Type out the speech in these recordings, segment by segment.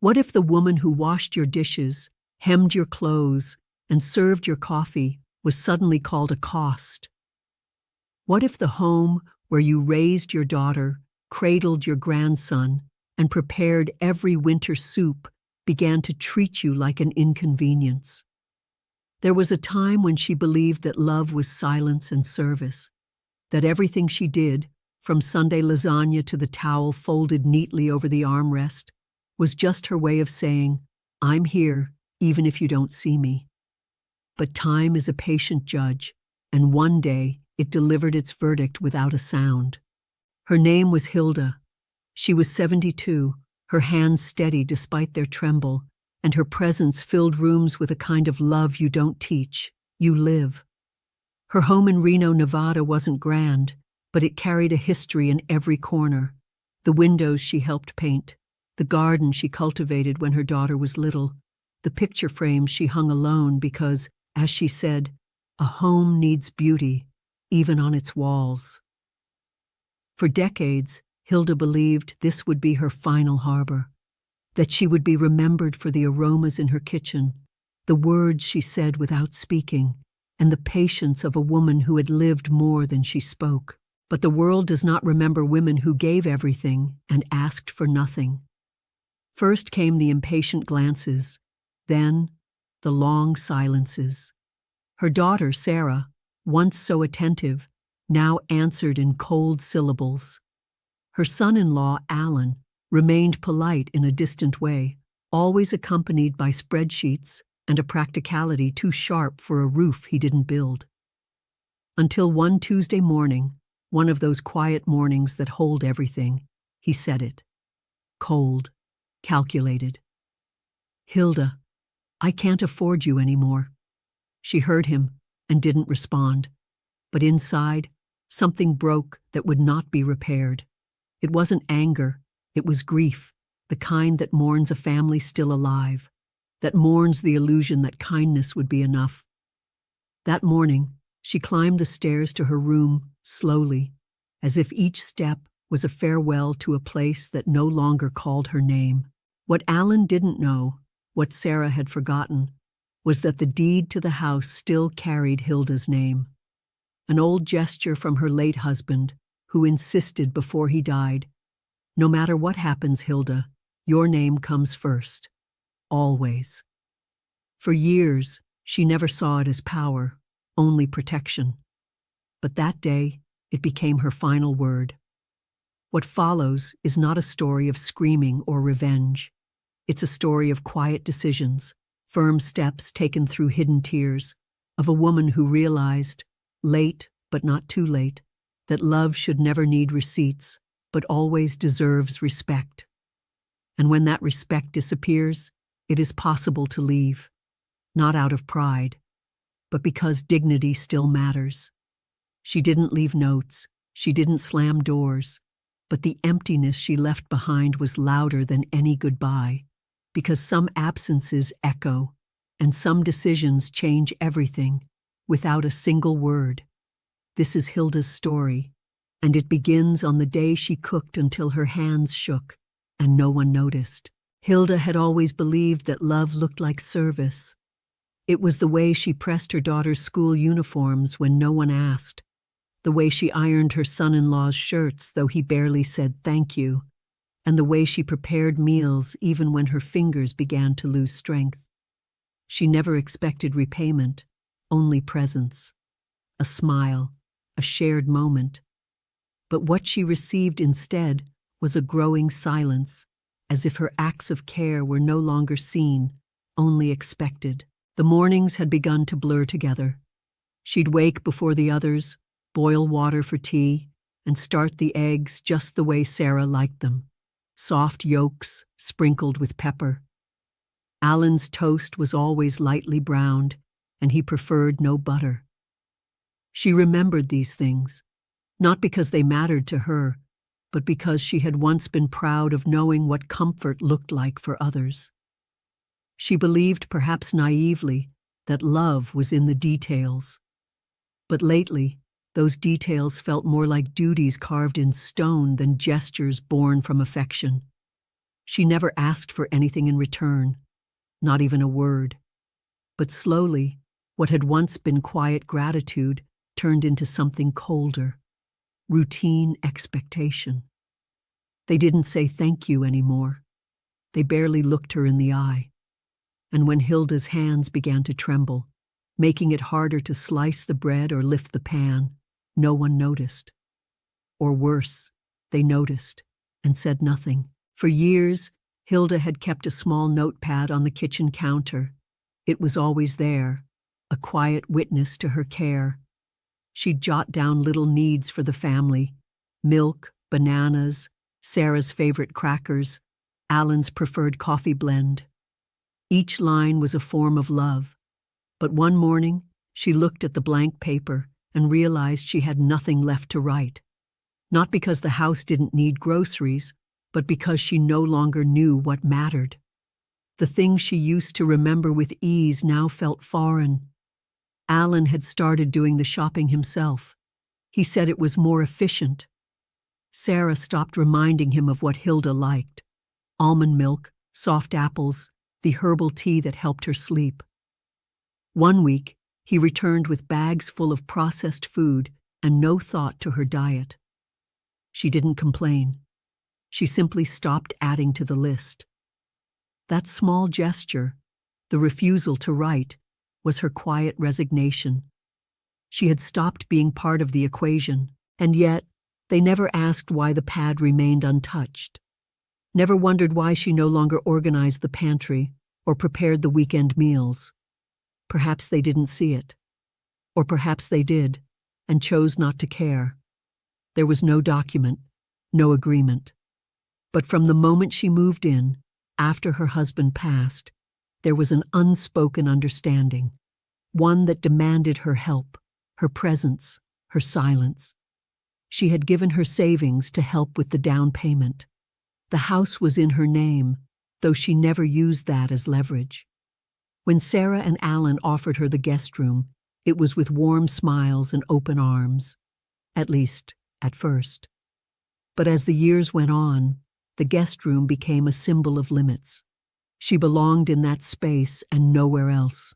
What if the woman who washed your dishes, hemmed your clothes, and served your coffee was suddenly called a cost? What if the home where you raised your daughter, cradled your grandson, and prepared every winter soup began to treat you like an inconvenience? There was a time when she believed that love was silence and service, that everything she did, from Sunday lasagna to the towel folded neatly over the armrest, was just her way of saying, "I'm here, even if you don't see me." But time is a patient judge, and one day it delivered its verdict without a sound. Her name was Hilda. She was 72, her hands steady despite their tremble, and her presence filled rooms with a kind of love you don't teach, you live. Her home in Reno, Nevada wasn't grand, but it carried a history in every corner. The windows she helped paint, the garden she cultivated when her daughter was little, the picture frames she hung alone because, as she said, a home needs beauty, even on its walls. For decades, Hilda believed this would be her final harbor, that she would be remembered for the aromas in her kitchen, the words she said without speaking, and the patience of a woman who had lived more than she spoke. But the world does not remember women who gave everything and asked for nothing. First came the impatient glances, then the long silences. Her daughter, Sarah, once so attentive, now answered in cold syllables. Her son-in-law, Alan, remained polite in a distant way, always accompanied by spreadsheets and a practicality too sharp for a roof he didn't build. Until one Tuesday morning, one of those quiet mornings that hold everything, he said it. Cold, calculated. "Hilda, I can't afford you anymore." She heard him and didn't respond, but inside, something broke that would not be repaired. It wasn't anger, it was grief, the kind that mourns a family still alive, that mourns the illusion that kindness would be enough. That morning, she climbed the stairs to her room slowly, as if each step was a farewell to a place that no longer called her name. What Alan didn't know, what Sarah had forgotten, was that the deed to the house still carried Hilda's name. An old gesture from her late husband, who insisted before he died, "No matter what happens, Hilda, your name comes first. Always." For years, she never saw it as power, only protection. But that day, it became her final word. What follows is not a story of screaming or revenge. It's a story of quiet decisions, firm steps taken through hidden tears, of a woman who realized, late but not too late, that love should never need receipts, but always deserves respect. And when that respect disappears, it is possible to leave, not out of pride, but because dignity still matters. She didn't leave notes, she didn't slam doors, but the emptiness she left behind was louder than any goodbye, because some absences echo, and some decisions change everything, without a single word. This is Hilda's story, and it begins on the day she cooked until her hands shook, and no one noticed. Hilda had always believed that love looked like service. It was the way she pressed her daughter's school uniforms when no one asked, the way she ironed her son-in-law's shirts though he barely said thank you, and the way she prepared meals even when her fingers began to lose strength. She never expected repayment, only presence, a smile, a shared moment. But what she received instead was a growing silence, as if her acts of care were no longer seen, only expected. The mornings had begun to blur together. She'd wake before the others, boil water for tea, and start the eggs just the way Sarah liked them, soft yolks sprinkled with pepper. Alan's toast was always lightly browned, and he preferred no butter. She remembered these things, not because they mattered to her, but because she had once been proud of knowing what comfort looked like for others. She believed, perhaps naively, that love was in the details. But lately, those details felt more like duties carved in stone than gestures born from affection. She never asked for anything in return, not even a word. But slowly, what had once been quiet gratitude turned into something colder, routine expectation. They didn't say thank you anymore. They barely looked her in the eye. And when Hilda's hands began to tremble, making it harder to slice the bread or lift the pan, no one noticed. Or worse, they noticed and said nothing. For years, Hilda had kept a small notepad on the kitchen counter. It was always there, a quiet witness to her care. She'd jot down little needs for the family: milk, bananas, Sarah's favorite crackers, Alan's preferred coffee blend. Each line was a form of love. But one morning, she looked at the blank paper and realized she had nothing left to write. Not because the house didn't need groceries, but because she no longer knew what mattered. The things she used to remember with ease now felt foreign. Alan had started doing the shopping himself. He said it was more efficient. Sarah stopped reminding him of what Hilda liked: almond milk, soft apples, the herbal tea that helped her sleep. One week, he returned with bags full of processed food and no thought to her diet. She didn't complain. She simply stopped adding to the list. That small gesture, the refusal to write, was her quiet resignation. She had stopped being part of the equation, and yet they never asked why the pad remained untouched. Never wondered why she no longer organized the pantry or prepared the weekend meals. Perhaps they didn't see it. Or perhaps they did, and chose not to care. There was no document, no agreement. But from the moment she moved in, after her husband passed, there was an unspoken understanding, one that demanded her help, her presence, her silence. She had given her savings to help with the down payment. The house was in her name, though she never used that as leverage. When Sarah and Alan offered her the guest room, it was with warm smiles and open arms. At least, at first. But as the years went on, the guest room became a symbol of limits. She belonged in that space and nowhere else.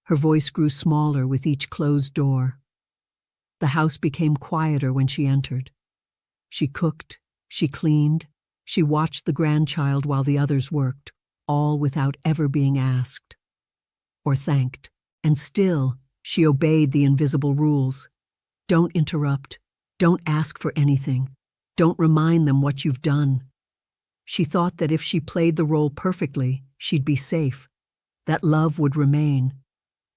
Her voice grew smaller with each closed door. The house became quieter when she entered. She cooked, she cleaned, she watched the grandchild while the others worked, all without ever being asked or thanked. And still, she obeyed the invisible rules. Don't interrupt. Don't ask for anything. Don't remind them what you've done. She thought that if she played the role perfectly, she'd be safe, that love would remain.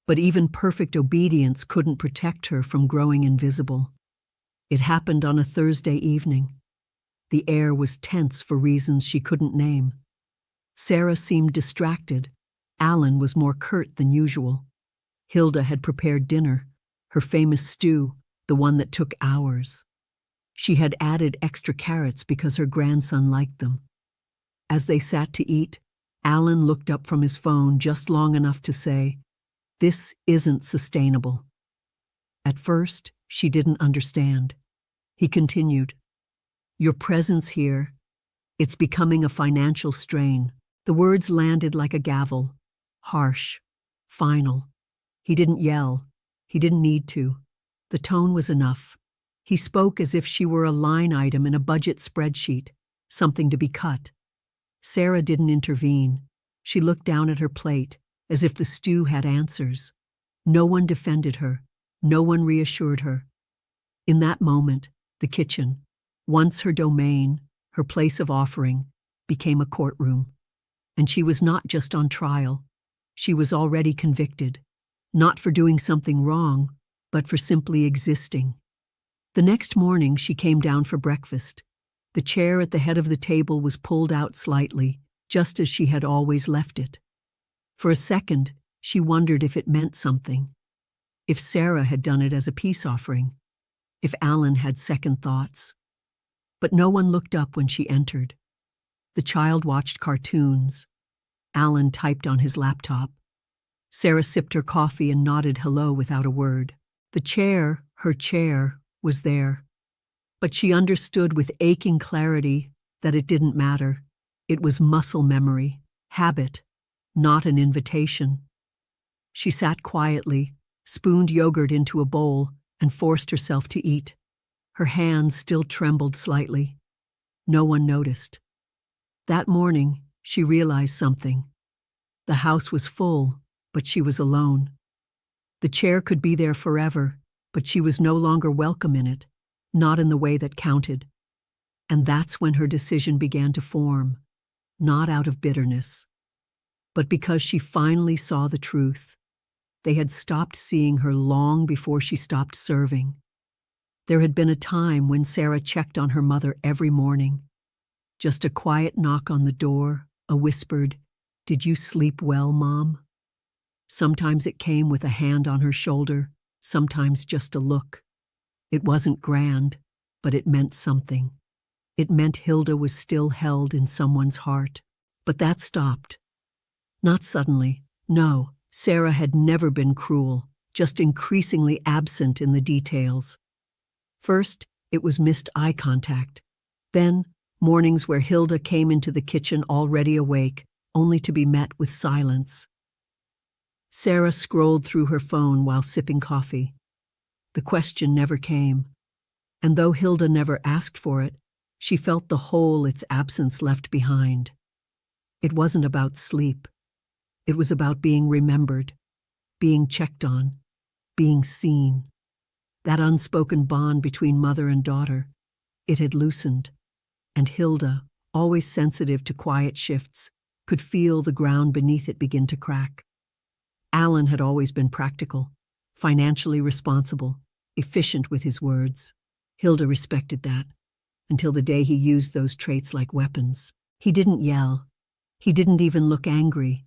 But even perfect obedience couldn't protect her from growing invisible. It happened on a Thursday evening. The air was tense for reasons she couldn't name. Sarah seemed distracted. Alan was more curt than usual. Hilda had prepared dinner, her famous stew, the one that took hours. She had added extra carrots because her grandson liked them. As they sat to eat, Alan looked up from his phone just long enough to say, "This isn't sustainable." At first, she didn't understand. He continued, "Your presence here, it's becoming a financial strain." The words landed like a gavel, harsh, final. He didn't yell. He didn't need to. The tone was enough. He spoke as if she were a line item in a budget spreadsheet, something to be cut. Sarah didn't intervene. She looked down at her plate, as if the stew had answers. No one defended her. No one reassured her. In that moment, the kitchen, once her domain, her place of offering, became a courtroom. And she was not just on trial. She was already convicted, not for doing something wrong, but for simply existing. The next morning, she came down for breakfast. The chair at the head of the table was pulled out slightly, just as she had always left it. For a second, she wondered if it meant something. If Sarah had done it as a peace offering. If Alan had second thoughts. But no one looked up when she entered. The child watched cartoons. Alan typed on his laptop. Sarah sipped her coffee and nodded hello without a word. The chair, her chair, was there. But she understood with aching clarity that it didn't matter. It was muscle memory, habit, not an invitation. She sat quietly, spooned yogurt into a bowl, and forced herself to eat. Her hands still trembled slightly. No one noticed. That morning, she realized something. The house was full, but she was alone. The chair could be there forever, but she was no longer welcome in it, not in the way that counted. And that's when her decision began to form, not out of bitterness, but because she finally saw the truth. They had stopped seeing her long before she stopped serving. There had been a time when Sarah checked on her mother every morning. Just a quiet knock on the door, a whispered, "Did you sleep well, Mom?" Sometimes it came with a hand on her shoulder, sometimes just a look. It wasn't grand, but it meant something. It meant Hilda was still held in someone's heart. But that stopped. Not suddenly, no. Sarah had never been cruel, just increasingly absent in the details. First, it was missed eye contact. Then, mornings where Hilda came into the kitchen already awake, only to be met with silence. Sarah scrolled through her phone while sipping coffee. The question never came. And though Hilda never asked for it, she felt the hole its absence left behind. It wasn't about sleep. It was about being remembered, being checked on, being seen. That unspoken bond between mother and daughter, it had loosened. And Hilda, always sensitive to quiet shifts, could feel the ground beneath it begin to crack. Alan had always been practical, financially responsible, efficient with his words. Hilda respected that, until the day he used those traits like weapons. He didn't yell. He didn't even look angry.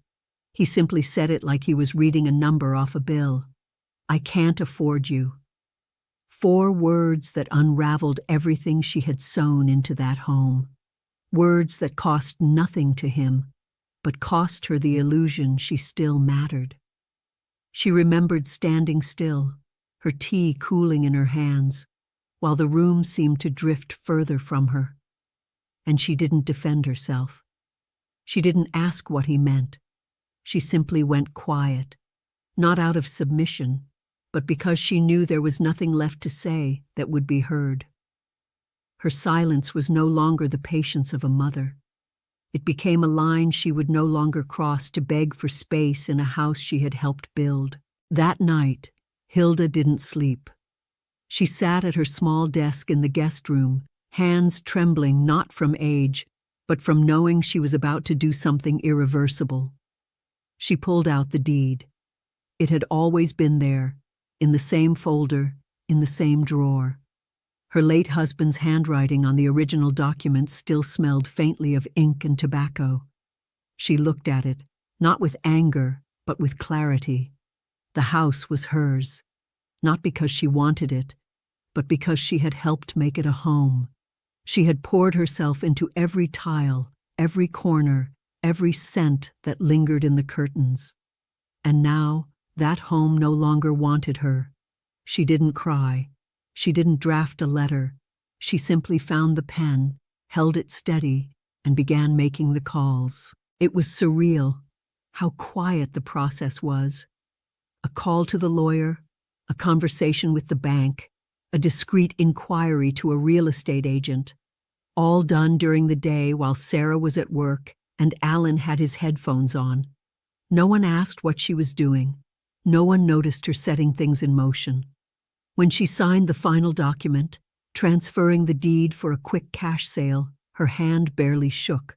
He simply said it like he was reading a number off a bill. "I can't afford you." 4 words that unraveled everything she had sown into that home. Words that cost nothing to him, but cost her the illusion she still mattered. She remembered standing still, her tea cooling in her hands, while the room seemed to drift further from her. And she didn't defend herself. She didn't ask what he meant. She simply went quiet, not out of submission, but because she knew there was nothing left to say that would be heard. Her silence was no longer the patience of a mother. It became a line she would no longer cross to beg for space in a house she had helped build. That night, Hilda didn't sleep. She sat at her small desk in the guest room, hands trembling not from age, but from knowing she was about to do something irreversible. She pulled out the deed. It had always been there, in the same folder, in the same drawer. Her late husband's handwriting on the original document still smelled faintly of ink and tobacco. She looked at it, not with anger, but with clarity. The house was hers, not because she wanted it, but because she had helped make it a home. She had poured herself into every tile, every corner, every scent that lingered in the curtains. And now, that home no longer wanted her. She didn't cry. She didn't draft a letter. She simply found the pen, held it steady, and began making the calls. It was surreal, how quiet the process was. A call to the lawyer, a conversation with the bank, a discreet inquiry to a real estate agent, all done during the day while Sarah was at work and Alan had his headphones on. No one asked what she was doing. No one noticed her setting things in motion. When she signed the final document, transferring the deed for a quick cash sale, her hand barely shook.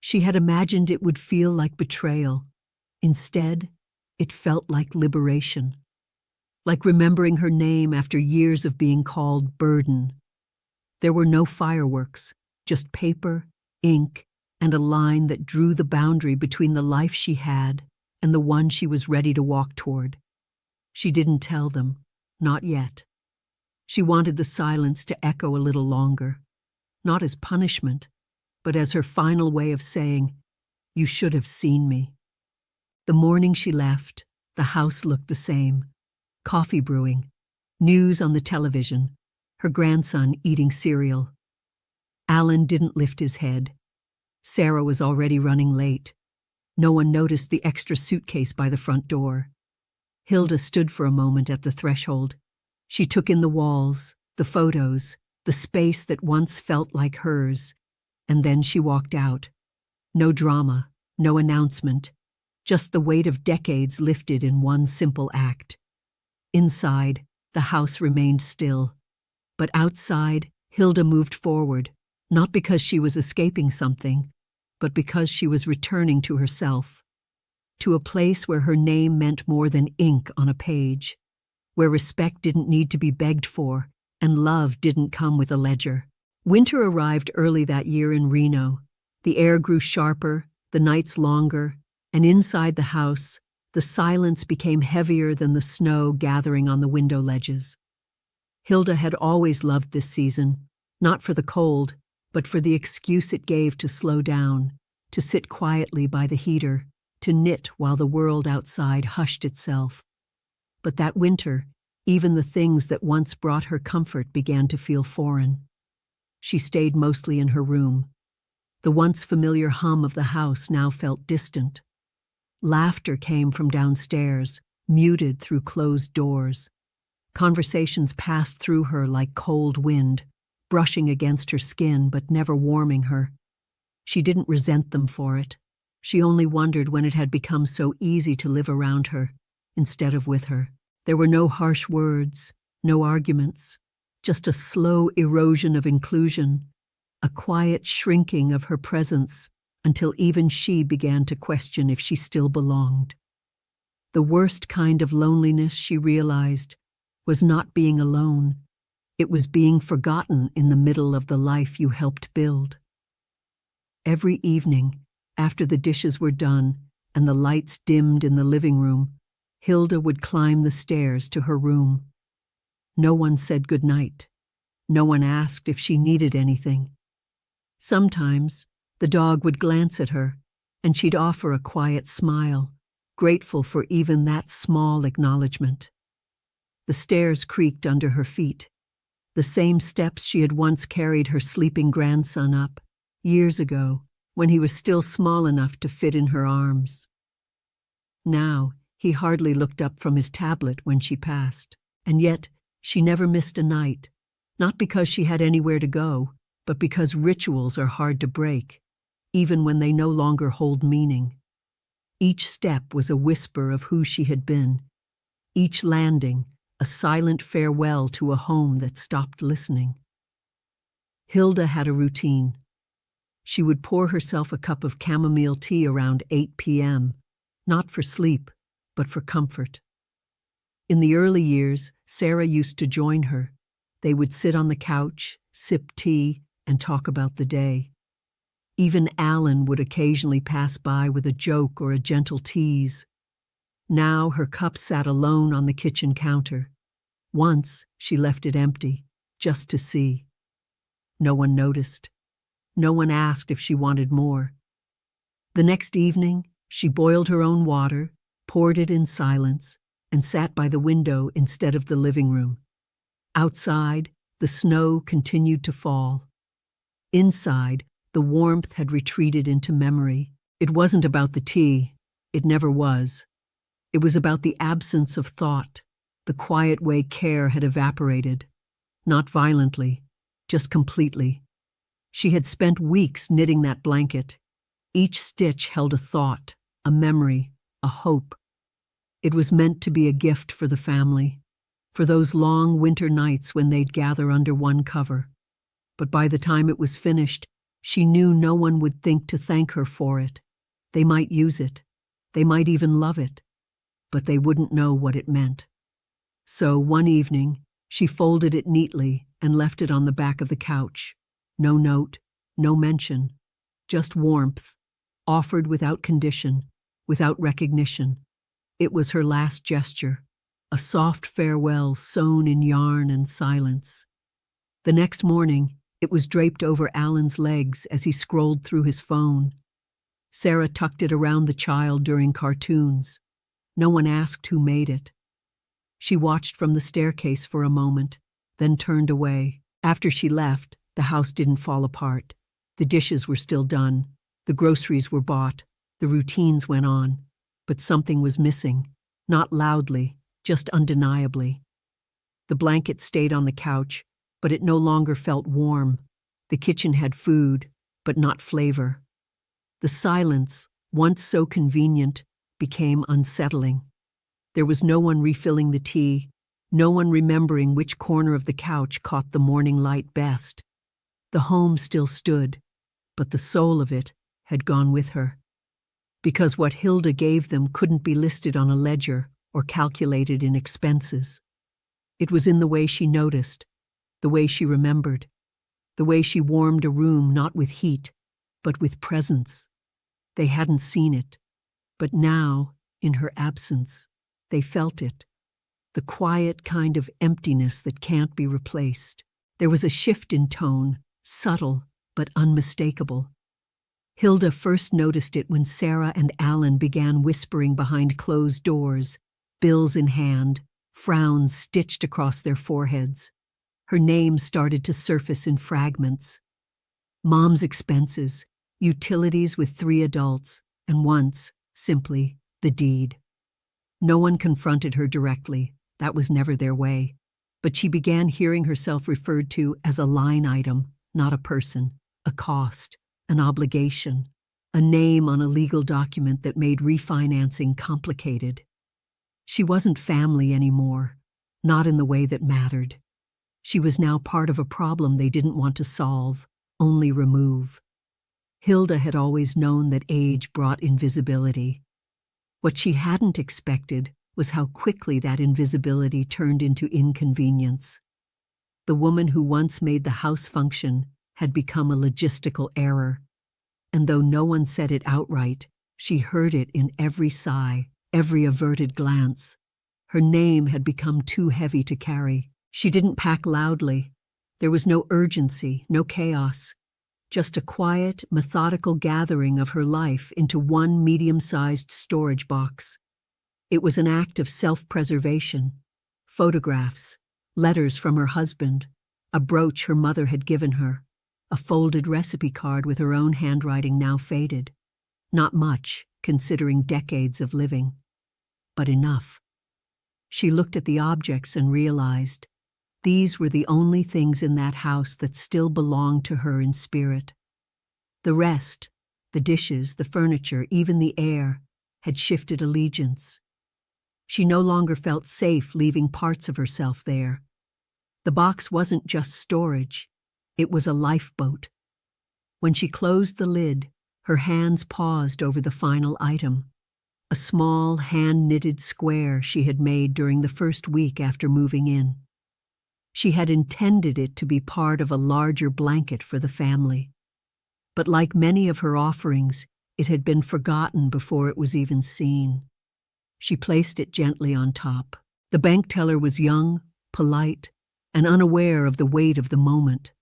She had imagined it would feel like betrayal. Instead, it felt like liberation. Like remembering her name after years of being called burden. There were no fireworks, just paper, ink, and a line that drew the boundary between the life she had and the one she was ready to walk toward. She didn't tell them, not yet. She wanted the silence to echo a little longer, not as punishment, but as her final way of saying, "You should have seen me." The morning she left, the house looked the same. Coffee brewing, news on the television, her grandson eating cereal. Alan didn't lift his head. Sarah was already running late. No one noticed the extra suitcase by the front door. Hilda stood for a moment at the threshold. She took in the walls, the photos, the space that once felt like hers, and then she walked out. No drama, no announcement, just the weight of decades lifted in one simple act. Inside, the house remained still. But outside, Hilda moved forward, not because she was escaping something, but because she was returning to herself, to a place where her name meant more than ink on a page, where respect didn't need to be begged for, and love didn't come with a ledger. Winter arrived early that year in Reno. The air grew sharper, the nights longer, and inside the house, the silence became heavier than the snow gathering on the window ledges. Hilda had always loved this season, not for the cold, but for the excuse it gave to slow down, to sit quietly by the heater, to knit while the world outside hushed itself. But that winter, even the things that once brought her comfort began to feel foreign. She stayed mostly in her room. The once familiar hum of the house now felt distant. Laughter came from downstairs, muted through closed doors. Conversations passed through her like cold wind, brushing against her skin but never warming her. She didn't resent them for it. She only wondered when it had become so easy to live around her, instead of with her. There were no harsh words, no arguments, just a slow erosion of inclusion, a quiet shrinking of her presence until even she began to question if she still belonged. The worst kind of loneliness, she realized, was not being alone. It was being forgotten in the middle of the life you helped build. Every evening, after the dishes were done and the lights dimmed in the living room, Hilda would climb the stairs to her room. No one said goodnight. No one asked if she needed anything. Sometimes, the dog would glance at her, and she'd offer a quiet smile, grateful for even that small acknowledgement. The stairs creaked under her feet, the same steps she had once carried her sleeping grandson up, years ago, when he was still small enough to fit in her arms. Now, he hardly looked up from his tablet when she passed, and yet she never missed a night, not because she had anywhere to go, but because rituals are hard to break, even when they no longer hold meaning. Each step was a whisper of who she had been, each landing a silent farewell to a home that stopped listening. Hilda had a routine. She would pour herself a cup of chamomile tea around 8 p.m., not for sleep, but for comfort. In the early years, Sarah used to join her. They would sit on the couch, sip tea, and talk about the day. Even Alan would occasionally pass by with a joke or a gentle tease. Now her cup sat alone on the kitchen counter. Once she left it empty, just to see. No one noticed. No one asked if she wanted more. The next evening, she boiled her own water, poured it in silence, and sat by the window instead of the living room. Outside, the snow continued to fall. Inside, the warmth had retreated into memory. It wasn't about the tea. It never was. It was about the absence of thought, the quiet way care had evaporated. Not violently, just completely. She had spent weeks knitting that blanket. Each stitch held a thought, a memory, a hope. It was meant to be a gift for the family, for those long winter nights when they'd gather under one cover. But by the time it was finished, she knew no one would think to thank her for it. They might use it. They might even love it. But they wouldn't know what it meant. So one evening, she folded it neatly and left it on the back of the couch. No note, no mention, just warmth, offered without condition, without recognition. It was her last gesture, a soft farewell sewn in yarn and silence. The next morning, it was draped over Alan's legs as he scrolled through his phone. Sarah tucked it around the child during cartoons. No one asked who made it. She watched from the staircase for a moment, then turned away. After she left, the house didn't fall apart. The dishes were still done. The groceries were bought, the routines went on, but something was missing, not loudly, just undeniably. The blanket stayed on the couch, but it no longer felt warm. The kitchen had food, but not flavor. The silence, once so convenient, became unsettling. There was no one refilling the tea, no one remembering which corner of the couch caught the morning light best. The home still stood, but the soul of it had gone with her. Because what Hilda gave them couldn't be listed on a ledger or calculated in expenses. It was in the way she noticed, the way she remembered, the way she warmed a room not with heat, but with presence. They hadn't seen it, but now, in her absence, they felt it. The quiet kind of emptiness that can't be replaced. There was a shift in tone, subtle but unmistakable. Hilda first noticed it when Sarah and Alan began whispering behind closed doors, bills in hand, frowns stitched across their foreheads. Her name started to surface in fragments. Mom's expenses, utilities with 3 adults, and once, simply, the deed. No one confronted her directly, that was never their way, but she began hearing herself referred to as a line item, not a person, a cost, an obligation, a name on a legal document that made refinancing complicated. She wasn't family anymore, not in the way that mattered. She was now part of a problem they didn't want to solve, only remove. Hilda had always known that age brought invisibility. What she hadn't expected was how quickly that invisibility turned into inconvenience. The woman who once made the house function had become a logistical error, and though no one said it outright, she heard it in every sigh, every averted glance. Her name had become too heavy to carry. She didn't pack loudly. There was no urgency, no chaos, just a quiet, methodical gathering of her life into one medium-sized storage box. It was an act of self-preservation. Photographs, letters from her husband, a brooch her mother had given her, a folded recipe card with her own handwriting now faded. Not much, considering decades of living, but enough. She looked at the objects and realized these were the only things in that house that still belonged to her in spirit. The rest, the dishes, the furniture, even the air, had shifted allegiance. She no longer felt safe leaving parts of herself there. The box wasn't just storage, it was a lifeboat. When she closed the lid, her hands paused over the final item, a small hand-knitted square she had made during the first week after moving in. She had intended it to be part of a larger blanket for the family. But like many of her offerings, it had been forgotten before it was even seen. She placed it gently on top. The bank teller was young, polite, and unaware of the weight of the moment.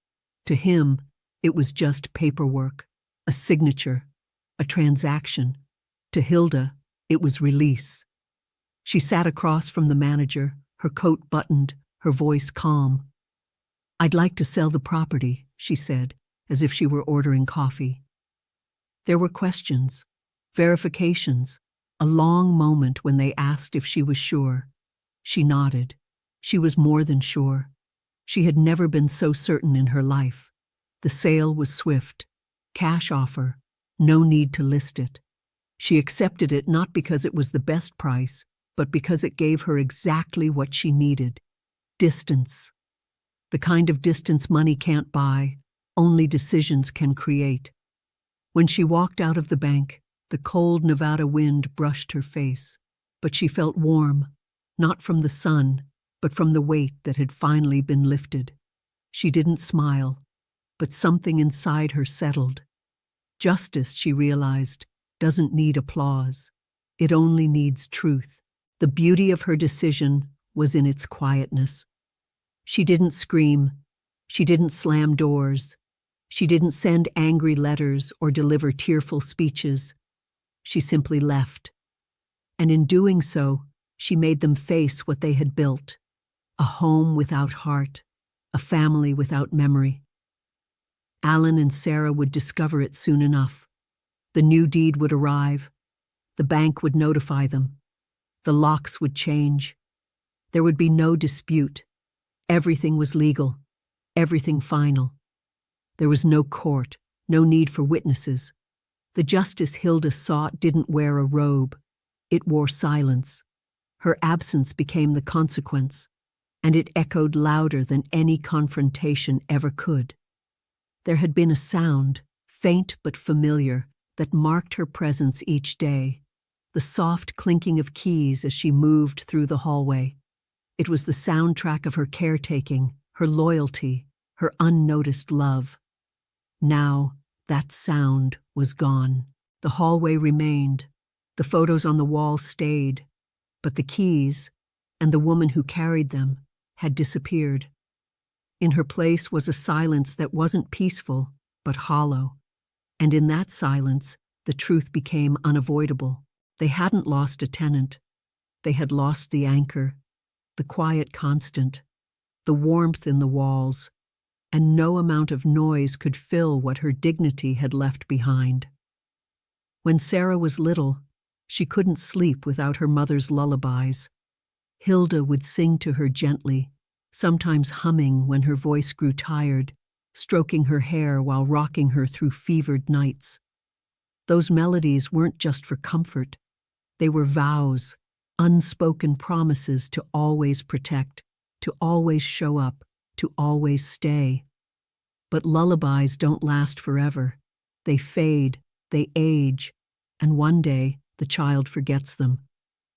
To him, it was just paperwork, a signature, a transaction. To Hilda, it was release. She sat across from the manager, her coat buttoned, her voice calm. "I'd like to sell the property," she said, as if she were ordering coffee. There were questions, verifications, a long moment when they asked if she was sure. She nodded. She was more than sure. She had never been so certain in her life. The sale was swift. Cash offer. No need to list it. She accepted it not because it was the best price, but because it gave her exactly what she needed. Distance. The kind of distance money can't buy, only decisions can create. When she walked out of the bank, the cold Nevada wind brushed her face, but she felt warm, not from the sun, but from the weight that had finally been lifted. She didn't smile, but something inside her settled. Justice, she realized, doesn't need applause. It only needs truth. The beauty of her decision was in its quietness. She didn't scream. She didn't slam doors. She didn't send angry letters or deliver tearful speeches. She simply left. And in doing so, she made them face what they had built. A home without heart, a family without memory. Alan and Sarah would discover it soon enough. The new deed would arrive. The bank would notify them. The locks would change. There would be no dispute. Everything was legal. Everything final. There was no court, no need for witnesses. The justice Hilda sought didn't wear a robe. It wore silence. Her absence became the consequence, and it echoed louder than any confrontation ever could. There had been a sound, faint but familiar, that marked her presence each day, the soft clinking of keys as she moved through the hallway. It was the soundtrack of her caretaking, her loyalty, her unnoticed love. Now, that sound was gone. The hallway remained. The photos on the wall stayed, but the keys, and the woman who carried them, had disappeared. In her place was a silence that wasn't peaceful, but hollow. And in that silence, the truth became unavoidable. They hadn't lost a tenant. They had lost the anchor, the quiet constant, the warmth in the walls, and no amount of noise could fill what her dignity had left behind. When Sarah was little, she couldn't sleep without her mother's lullabies. Hilda would sing to her gently, sometimes humming when her voice grew tired, stroking her hair while rocking her through fevered nights. Those melodies weren't just for comfort. They were vows, unspoken promises to always protect, to always show up, to always stay. But lullabies don't last forever. They fade, they age, and one day the child forgets them.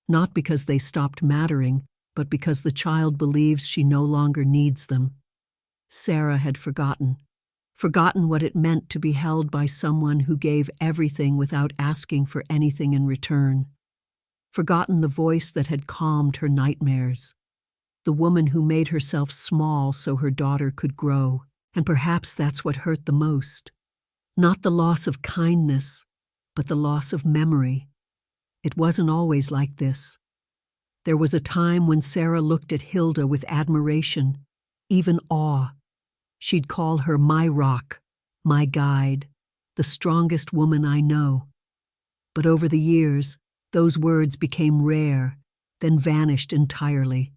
Not because they stopped mattering, but because the child believes she no longer needs them. Sarah had forgotten what it meant to be held by someone who gave everything without asking for anything in return. Forgotten the voice that had calmed her nightmares. The woman who made herself small so her daughter could grow. And perhaps that's what hurt the most. Not the loss of kindness, but the loss of memory. It wasn't always like this. There was a time when Sarah looked at Hilda with admiration, even awe. She'd call her my rock, my guide, the strongest woman I know. But over the years, those words became rare, then vanished entirely.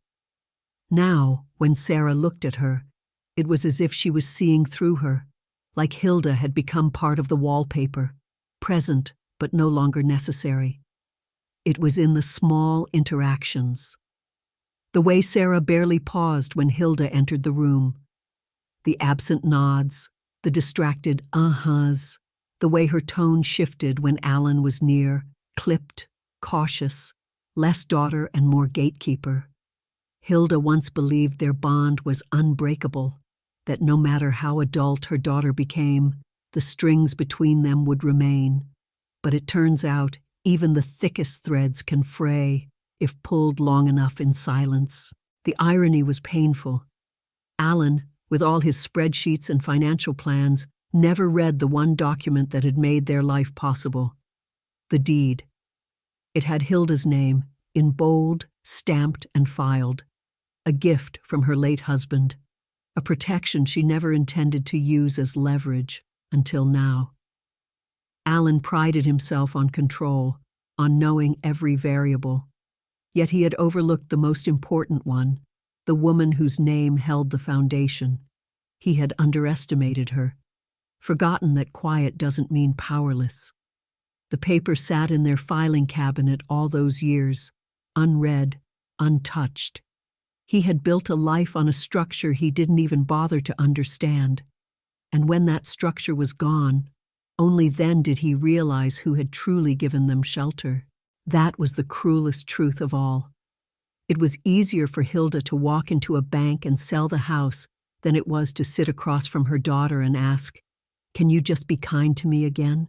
Now, when Sarah looked at her, it was as if she was seeing through her, like Hilda had become part of the wallpaper, present but no longer necessary. It was in the small interactions. The way Sarah barely paused when Hilda entered the room. The absent nods, the distracted uh-huhs, the way her tone shifted when Alan was near, clipped, cautious, less daughter and more gatekeeper. Hilda once believed their bond was unbreakable, that no matter how adult her daughter became, the strings between them would remain. But it turns out, even the thickest threads can fray, if pulled long enough in silence. The irony was painful. Alan, with all his spreadsheets and financial plans, never read the one document that had made their life possible. The deed. It had Hilda's name, in bold, stamped and filed. A gift from her late husband. A protection she never intended to use as leverage, until now. Alan prided himself on control, on knowing every variable. Yet he had overlooked the most important one, the woman whose name held the foundation. He had underestimated her, forgotten that quiet doesn't mean powerless. The paper sat in their filing cabinet all those years, unread, untouched. He had built a life on a structure he didn't even bother to understand. And when that structure was gone, only then did he realize who had truly given them shelter. That was the cruelest truth of all. It was easier for Hilda to walk into a bank and sell the house than it was to sit across from her daughter and ask, "Can you just be kind to me again?"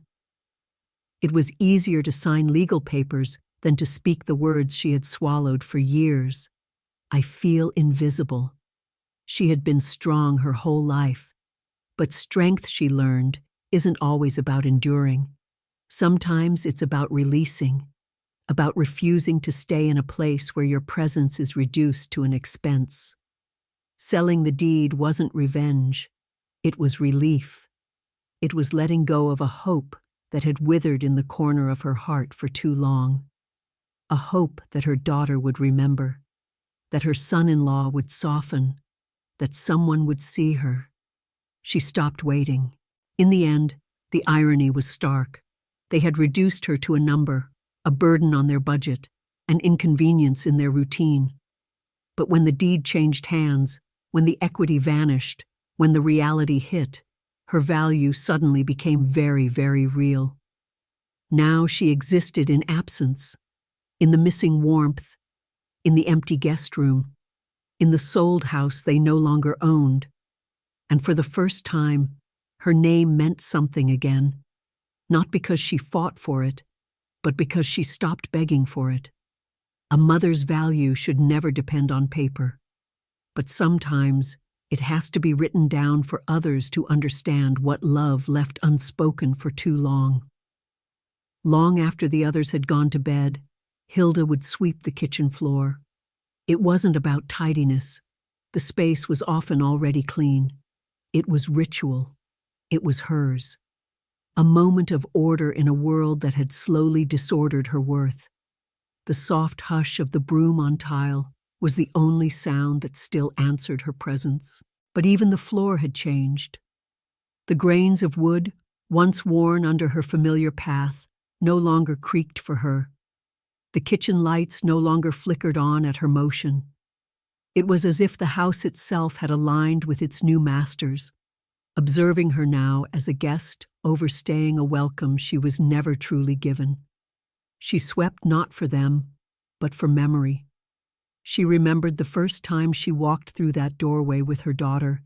It was easier to sign legal papers than to speak the words she had swallowed for years. "I feel invisible." She had been strong her whole life, but strength, she learned, isn't always about enduring. Sometimes it's about releasing, about refusing to stay in a place where your presence is reduced to an expense. Selling the deed wasn't revenge. It was relief. It was letting go of a hope that had withered in the corner of her heart for too long. A hope that her daughter would remember, that her son-in-law would soften, that someone would see her. She stopped waiting. In the end, the irony was stark. They had reduced her to a number, a burden on their budget, an inconvenience in their routine. But when the deed changed hands, when the equity vanished, when the reality hit, her value suddenly became very, very real. Now she existed in absence, in the missing warmth, in the empty guest room, in the sold house they no longer owned. And for the first time, her name meant something again, not because she fought for it, but because she stopped begging for it. A mother's value should never depend on paper, but sometimes it has to be written down for others to understand what love left unspoken for too long. Long after the others had gone to bed, Hilda would sweep the kitchen floor. It wasn't about tidiness. The space was often already clean. It was ritual. It was hers. A moment of order in a world that had slowly disordered her worth. The soft hush of the broom on tile was the only sound that still answered her presence. But even the floor had changed. The grains of wood, once worn under her familiar path, no longer creaked for her. The kitchen lights no longer flickered on at her motion. It was as if the house itself had aligned with its new masters, observing her now as a guest overstaying a welcome she was never truly given. She swept not for them, but for memory. She remembered the first time she walked through that doorway with her daughter,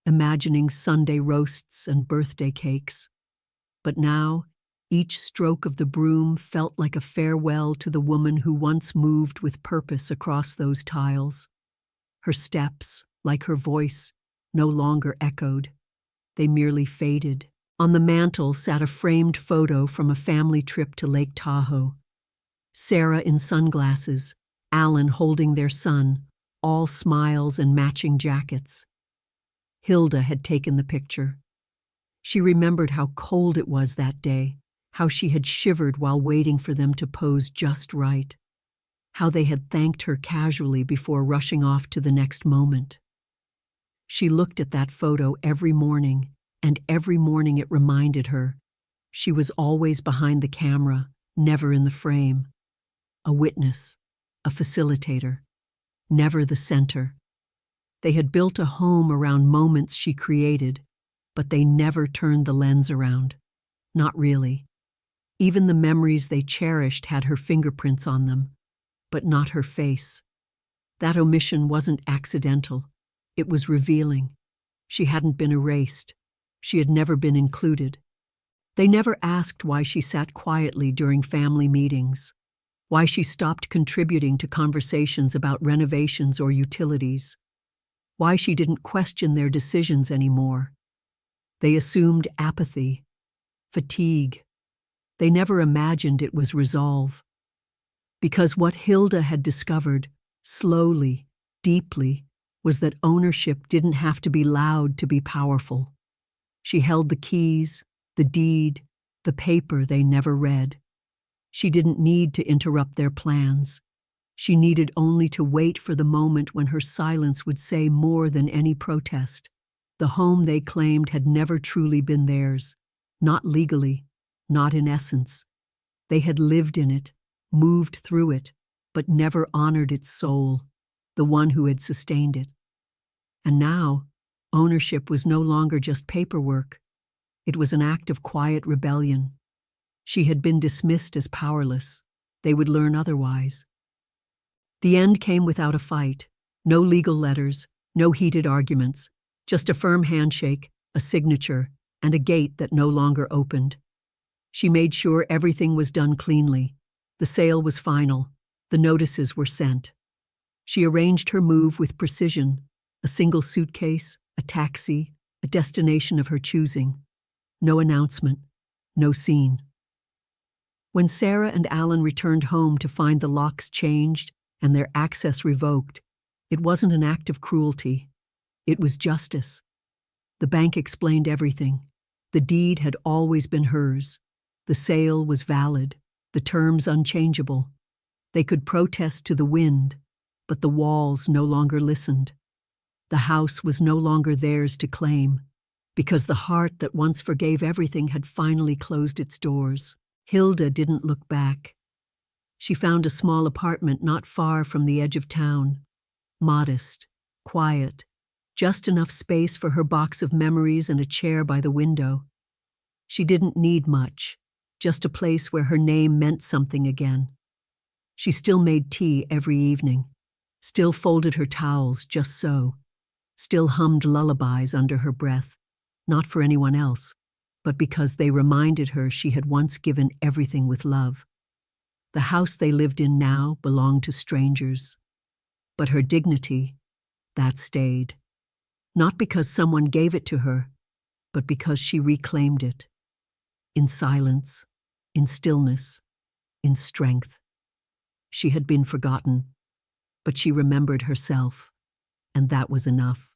imagining Sunday roasts and birthday cakes. But now, each stroke of the broom felt like a farewell to the woman who once moved with purpose across those tiles. Her steps, like her voice, no longer echoed. They merely faded. On the mantel sat a framed photo from a family trip to Lake Tahoe. Sarah in sunglasses, Alan holding their son, all smiles and matching jackets. Hilda had taken the picture. She remembered how cold it was that day, how she had shivered while waiting for them to pose just right, how they had thanked her casually before rushing off to the next moment. She looked at that photo every morning, and every morning it reminded her she was always behind the camera, never in the frame. A witness, a facilitator, never the center. They had built a home around moments she created, but they never turned the lens around. Not really. Even the memories they cherished had her fingerprints on them, but not her face. That omission wasn't accidental. It was revealing. She hadn't been erased. She had never been included. They never asked why she sat quietly during family meetings, why she stopped contributing to conversations about renovations or utilities, why she didn't question their decisions anymore. They assumed apathy, fatigue. They never imagined it was resolve. Because what Hilda had discovered, slowly, deeply, was that ownership didn't have to be loud to be powerful. She held the keys, the deed, the paper they never read. She didn't need to interrupt their plans. She needed only to wait for the moment when her silence would say more than any protest. The home they claimed had never truly been theirs, not legally, not in essence. They had lived in it, moved through it, but never honored its soul, the one who had sustained it. And now, ownership was no longer just paperwork. It was an act of quiet rebellion. She had been dismissed as powerless. They would learn otherwise. The end came without a fight. No legal letters, no heated arguments, just a firm handshake, a signature, and a gate that no longer opened. She made sure everything was done cleanly. The sale was final. The notices were sent. She arranged her move with precision, a single suitcase, a taxi, a destination of her choosing. No announcement, no scene. When Sarah and Alan returned home to find the locks changed and their access revoked, it wasn't an act of cruelty. It was justice. The bank explained everything. The deed had always been hers. The sale was valid, the terms unchangeable. They could protest to the wind, but the walls no longer listened. The house was no longer theirs to claim, because the heart that once forgave everything had finally closed its doors. Hilda didn't look back. She found a small apartment not far from the edge of town. Modest, quiet, just enough space for her box of memories and a chair by the window. She didn't need much, just a place where her name meant something again. She still made tea every evening, still folded her towels just so, still hummed lullabies under her breath, not for anyone else, but because they reminded her she had once given everything with love. The house they lived in now belonged to strangers, but her dignity, that stayed. Not because someone gave it to her, but because she reclaimed it. In silence, in stillness, in strength. She had been forgotten, but she remembered herself, and that was enough.